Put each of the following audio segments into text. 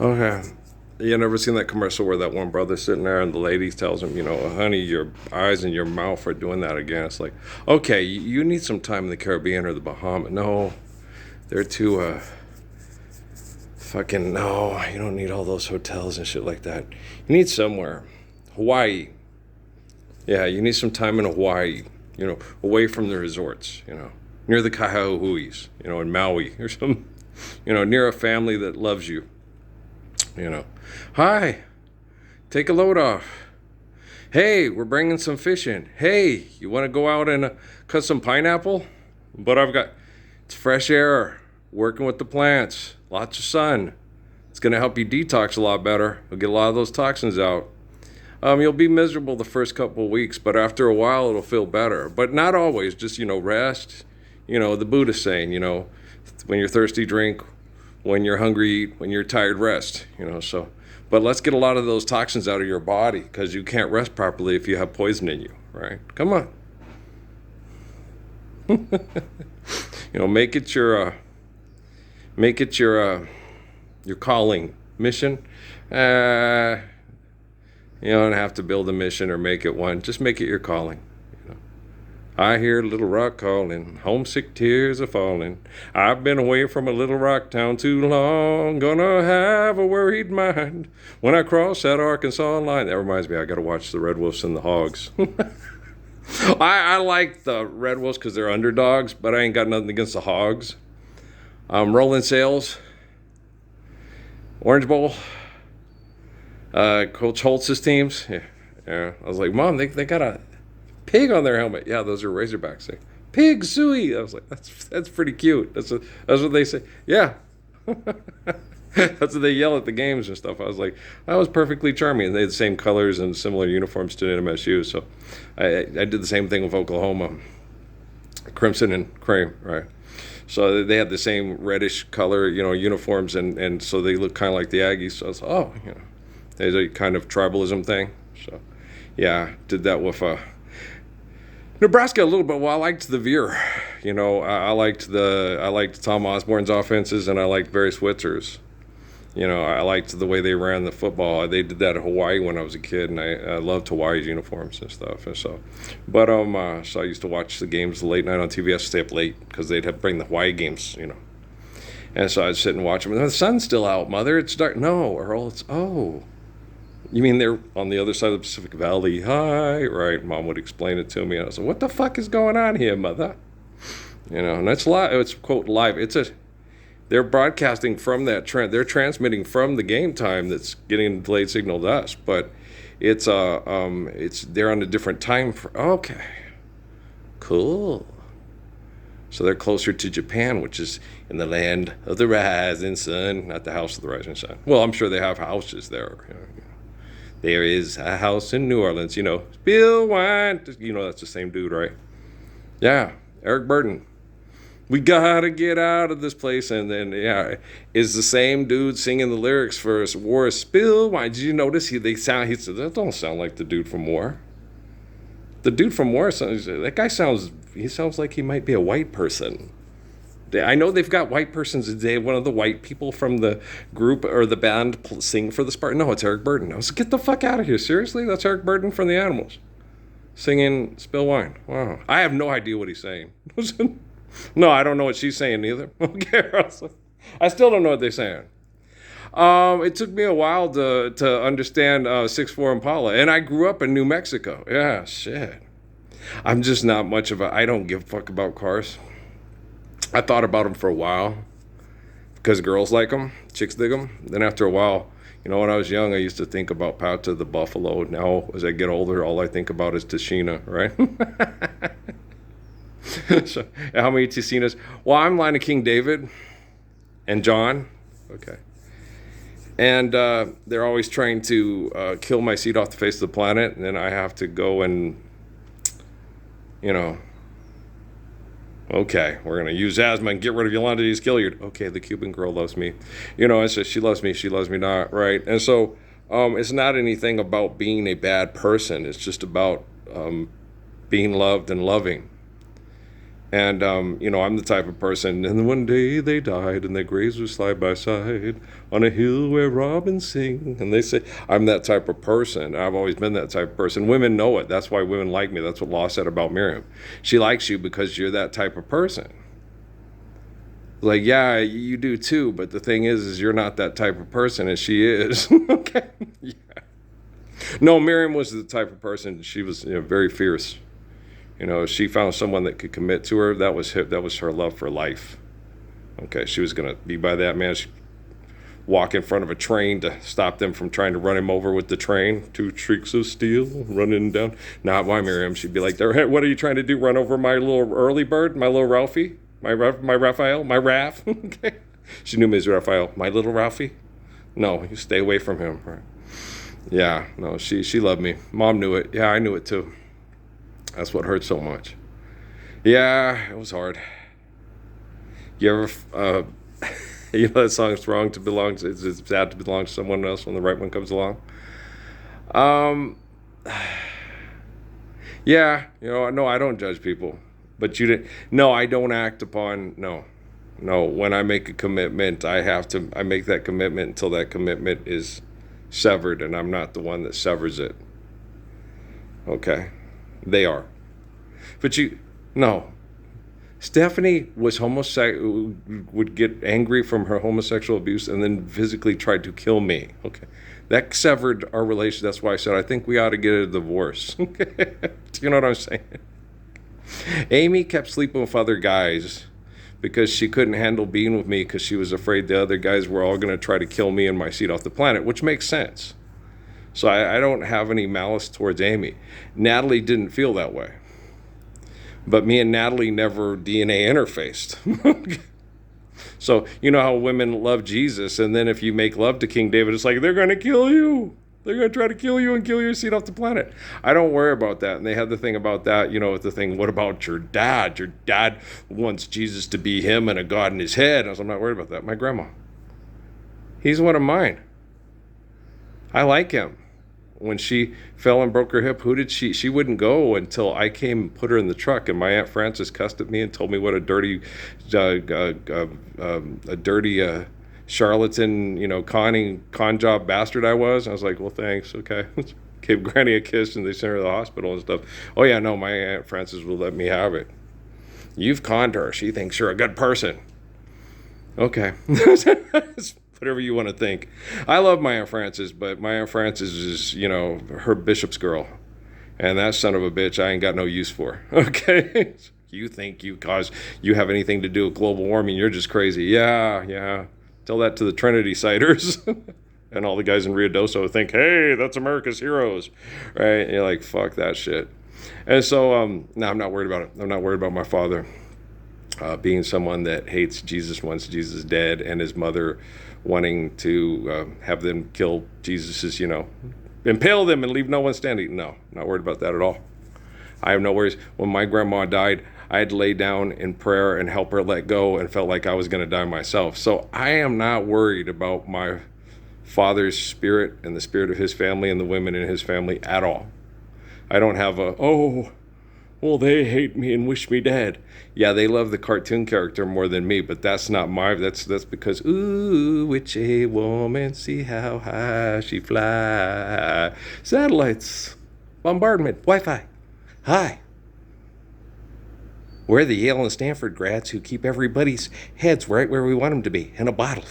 Okay. You never seen that commercial where that one brother's sitting there and the lady tells him, honey, your eyes and your mouth are doing that again. It's like, okay, you need some time in the Caribbean or the Bahamas. No, they're too, fucking, no, you don't need all those hotels and shit like that. You need somewhere. Hawaii. Yeah, you need some time in Hawaii, away from the resorts, near the Kahahuis, in Maui or something, near a family that loves you, you know. Hi, take a load off. Hey, we're bringing some fish in. Hey, you want to go out and cut some pineapple? But it's fresh air, working with the plants, lots of sun. It's going to help you detox a lot better. You'll get a lot of those toxins out. You'll be miserable the first couple of weeks, but after a while, it'll feel better. But not always, just, rest. The Buddha's saying, when you're thirsty, drink. When you're hungry, eat. When you're tired, rest. So. But let's get a lot of those toxins out of your body because you can't rest properly if you have poison in you, right? Come on. Make it your calling mission. You don't have to build a mission or make it one. Just make it your calling. I hear Little Rock calling, homesick tears are falling. I've been away from a little rock town too long. Gonna have a worried mind when I cross that Arkansas line. That reminds me, I gotta watch the Red Wolves and the Hogs. I like the Red Wolves because they're underdogs, but I ain't got nothing against the Hogs. Rolling Sales, Orange Bowl, Coach Holtz's teams. Yeah. I was like, Mom, they got a pig on their helmet. Yeah, those are Razorbacks. Pig suey. I was like, that's pretty cute. That's what they say. Yeah. That's what they yell at the games and stuff. I was like, that was perfectly charming. And they had the same colors and similar uniforms to MSU. So I did the same thing with Oklahoma. Crimson and cream, right? So they had the same reddish color, uniforms, and so they look kind of like the Aggies. So I was, there's a kind of tribalism thing. So, yeah, did that with Nebraska a little bit. Well, I liked the Veer. I liked Tom Osborne's offenses, and I liked Barry Switzer's. I liked the way they ran the football. They did that in Hawaii when I was a kid, and I loved Hawaii's uniforms and stuff. And so, but so I used to watch the games late night on TV. I used to stay up late because they'd have bring the Hawaii games, And so I'd sit and watch them. And the sun's still out, Mother. It's dark. No, Earl. You mean they're on the other side of the Pacific Valley? Hi, right? Mom would explain it to me. And I was like, "What the fuck is going on here, Mother?" And that's live. It's quote live. They're broadcasting from that trend. They're transmitting from the game time that's getting delayed signal to us, but it's they're on a different time. Okay, cool. So they're closer to Japan, which is in the land of the rising sun, not the house of the rising sun. Well, I'm sure they have houses there. There is a house in New Orleans. Bill Wine. That's the same dude, right? Yeah, Eric Burden. We gotta get out of this place, and then is the same dude singing the lyrics for War Spill Wine. Did you notice he said that don't sound like the dude from War. The dude from War that guy sounds like he might be a white person. I know they've got white persons today. One of the white people from the group or the band sing for the Spartan. No, it's Eric Burden. I was like, get the fuck out of here. Seriously? That's Eric Burden from the Animals singing Spill Wine. Wow. I have no idea what he's saying. No, I don't know what she's saying either. Okay, I still don't know what they're saying. It took me a while to understand 6'4" Impala, and I grew up in New Mexico. Yeah, shit. I'm just not much of I don't give a fuck about cars. I thought about them for a while because girls like them, chicks dig them. Then after a while, when I was young, I used to think about Pata the Buffalo. Now, as I get older, all I think about is Tashina, right? So, how many Ticinas? Well, I'm Line of King David and John. Okay. And they're always trying to kill my seed off the face of the planet. And then I have to go and, okay, we're going to use asthma and get rid of Yolanda D. Skilliard. Okay, the Cuban girl loves me. It's just she loves me not, right? And so it's not anything about being a bad person. It's just about being loved and loving. And, I'm the type of person, and one day they died, and their graves were side by side on a hill where robins sing. And they say, I'm that type of person. I've always been that type of person. Women know it. That's why women like me. That's what Law said about Miriam. She likes you because you're that type of person. Like, yeah, you do too, but the thing is you're not that type of person, and she is. Okay? Yeah. No, Miriam was the type of person, she was very fierce. She found someone that could commit to her. That was her love for life. Okay, she was going to be by that man. She'd walk in front of a train to stop them from trying to run him over with the train. 2 streaks of steel running down. Not my Miriam. She'd be like, "Hey, what are you trying to do? Run over my little early bird, my little Ralphie? My Raphael? My Raph?" Okay. She knew me as Raphael. My little Ralphie? No, you stay away from him. Right. Yeah, no, she loved me. Mom knew it. Yeah, I knew it too. That's what hurt so much. Yeah, it was hard. You ever, that song, it's wrong to belong to, it's sad to belong to someone else when the right one comes along. Um, yeah, no, I don't judge people. But you didn't, no, I don't act upon, no. When I make a commitment, I make that commitment until that commitment is severed, and I'm not the one that severs it. Okay? They are. But no. Stephanie was would get angry from her homosexual abuse and then physically tried to kill me. Okay. That severed our relationship. That's why I said, I think we ought to get a divorce. Okay. Do you know what I'm saying? Amy kept sleeping with other guys because she couldn't handle being with me because she was afraid the other guys were all going to try to kill me and my seed off the planet, which makes sense. So I don't have any malice towards Amy. Natalie didn't feel that way. But me and Natalie never DNA interfaced. So you know how women love Jesus, and then if you make love to King David, it's like, they're going to kill you. They're going to try to kill you and kill your seed off the planet. I don't worry about that. And they had the thing about that, with the thing, what about your dad? Your dad wants Jesus to be him and a God in his head. I'm not worried about that. My grandma. He's one of mine. I like him. When she fell and broke her hip, she wouldn't go until I came and put her in the truck, and my Aunt Frances cussed at me and told me what a dirty charlatan, con job bastard I was. I was like, well, thanks, okay. Gave Granny a kiss, and they sent her to the hospital and stuff. Oh yeah, no, my Aunt Frances will let me have it. You've conned her. She thinks you're a good person. Okay. Whatever you want to think. I love my Aunt Frances, but my Aunt Frances is, her bishop's girl. And that son of a bitch, I ain't got no use for. Okay? You think you have anything to do with global warming, you're just crazy. Yeah. Tell that to the Trinity Siders. And all the guys in Rio Doso think, hey, that's America's heroes. Right? And you're like, fuck that shit. And so, no, I'm not worried about it. I'm not worried about my father being someone that hates Jesus, wants Jesus dead, and his mother wanting to have them kill Jesus's, impale them and leave no one standing. No, not worried about that at all. I have no worries. When my grandma died, I had to lay down in prayer and help her let go and felt like I was going to die myself. So I am not worried about my father's spirit and the spirit of his family and the women in his family at all. I don't have well, they hate me and wish me dead. Yeah, they love the cartoon character more than me, but that's not that's because, ooh, witchy woman, see how high she fly. Satellites, bombardment, Wi-Fi. Hi. We're the Yale and Stanford grads who keep everybody's heads right where we want them to be, in a bottle.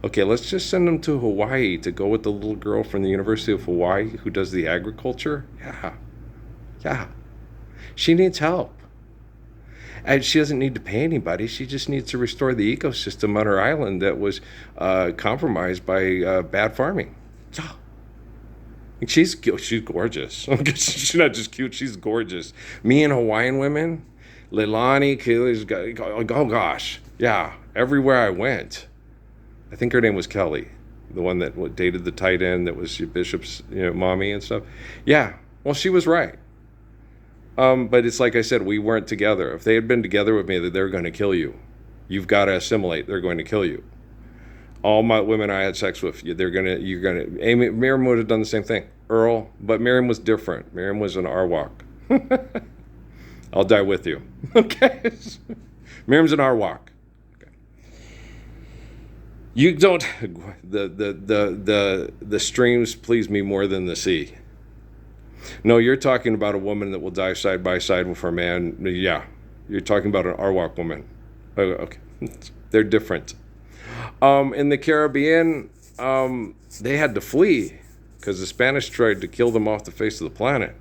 Okay, let's just send them to Hawaii to go with the little girl from the University of Hawaii who does the agriculture. Yeah. She needs help. And she doesn't need to pay anybody. She just needs to restore the ecosystem on her island that was compromised by bad farming. Yeah. She's gorgeous. She's not just cute, she's gorgeous. Me and Hawaiian women, Leilani, Kaylee's, oh gosh. Yeah, everywhere I went. I think her name was Kelly, the one that dated the tight end that was Bishop's mommy and stuff. Yeah, well, she was right. But it's like I said, we weren't together. If they had been together with me, they're going to kill you. You've got to assimilate. They're going to kill you. All my women I had sex with, Miriam would have done the same thing. Earl, but Miriam was different. Miriam was an Arwak. I'll die with you. Okay? Miriam's an Arwak. Okay. You don't. The streams please me more than the sea. No, you're talking about a woman that will die side by side with her man. Yeah, you're talking about an Arwak woman. Okay, they're different. In the Caribbean, they had to flee because the Spanish tried to kill them off the face of the planet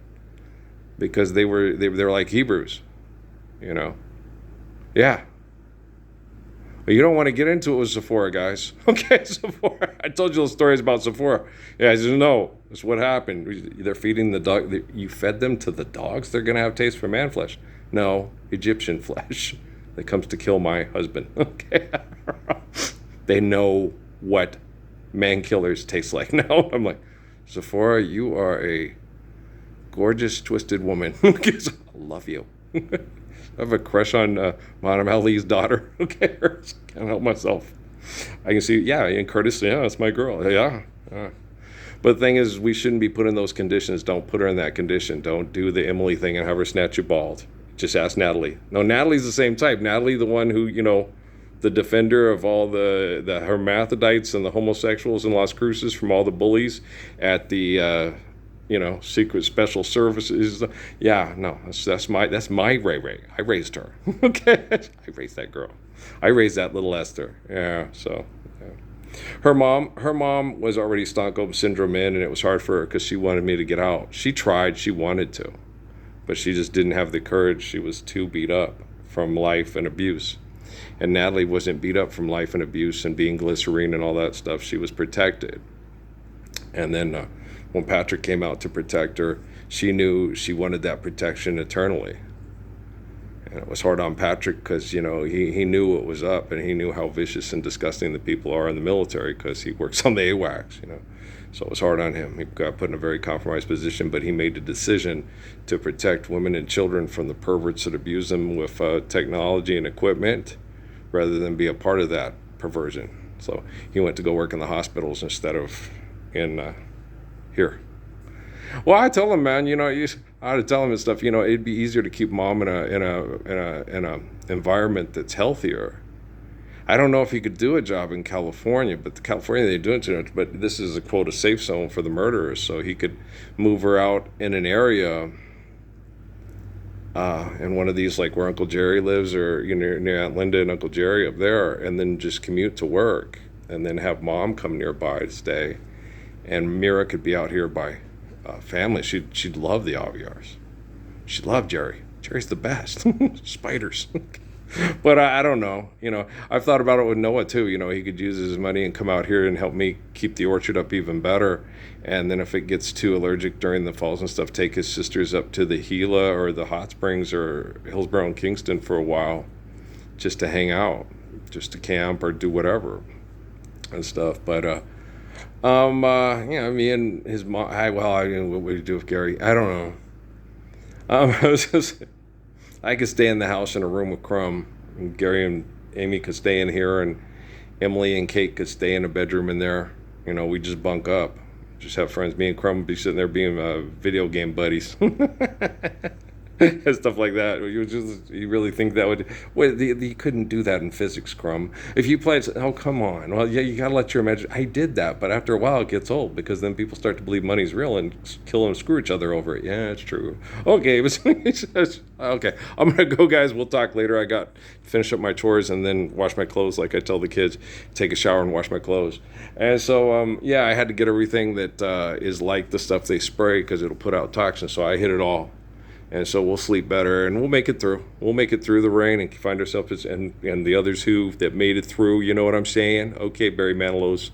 because they were like Hebrews, you know. Yeah. But you don't want to get into it with Sephora, guys. Okay, Sephora. I told you those stories about Sephora. Yeah, I said, no, that's what happened. They're feeding the dog. You fed them to the dogs? They're going to have taste for man flesh. No, Egyptian flesh that comes to kill my husband. Okay. They know what man killers taste like now. I'm like, Sephora, you are a gorgeous, twisted woman. I love you. I have a crush on Muhammad Ali's daughter. Okay, can't help myself. I can see, yeah, and Curtis, yeah, that's my girl. Yeah. But the thing is, we shouldn't be put in those conditions. Don't put her in that condition. Don't do the Emily thing and have her snatch you bald. Just ask Natalie. No, Natalie's the same type. Natalie, the one who, the defender of all the hermaphrodites and the homosexuals in Las Cruces from all the bullies at the secret special services. Yeah, no, that's my Ray Ray. I raised her. Okay, I raised that girl. I raised that little Esther. Yeah, so yeah. Her mom was already Stockholm syndrome in, and it was hard for her because she wanted me to get out. She tried, she wanted to, but she just didn't have the courage. She was too beat up from life and abuse. And Natalie wasn't beat up from life and abuse and being glycerine and all that stuff. She was protected. And then when Patrick came out to protect her, she knew she wanted that protection eternally. And it was hard on Patrick because, he knew what was up, and he knew how vicious and disgusting the people are in the military because he works on the AWACS, So it was hard on him. He got put in a very compromised position, but he made a decision to protect women and children from the perverts that abuse them with technology and equipment rather than be a part of that perversion. So he went to go work in the hospitals instead of in here. Well, I tell him, man, I ought to tell him and stuff. It'd be easier to keep mom in a environment that's healthier. I don't know if he could do a job in California, but California they do it too much. But this is a quote a safe zone for the murderers, so he could move her out in an area, in one of these like where Uncle Jerry lives, or near Aunt Linda and Uncle Jerry up there, and then just commute to work, and then have mom come nearby to stay. And Mira could be out here by family. She'd love the Aviars. She'd love Jerry. Jerry's the best. Spiders. But I don't know. I've thought about it with Noah too. He could use his money and come out here and help me keep the orchard up even better. And then if it gets too allergic during the falls and stuff, take his sisters up to the Gila or the Hot Springs or Hillsborough and Kingston for a while, just to hang out, just to camp or do whatever and stuff. But me and his mom. What would you do with Gary? I don't know. I could stay in the house in a room with Crumb, and Gary and Amy could stay in here, and Emily and Kate could stay in a bedroom in there. We just bunk up, just have friends. Me and Crumb would be sitting there being video game buddies. And stuff like that. You really think that would? Well, you couldn't do that in physics, Crumb. If you played, oh come on. Well, yeah, you gotta let your imagination. I did that, but after a while it gets old because then people start to believe money's real and kill and screw each other over it. Yeah, it's true. Okay, okay. I'm gonna go, guys. We'll talk later. I got to finish up my chores and then wash my clothes, like I tell the kids. Take a shower and wash my clothes. And so, I had to get everything that is like the stuff they spray because it'll put out toxins. So I hit it all. And so we'll sleep better, and we'll make it through. We'll make it through the rain and find ourselves, and the others that made it through, you know what I'm saying? Okay, Barry Manilow's.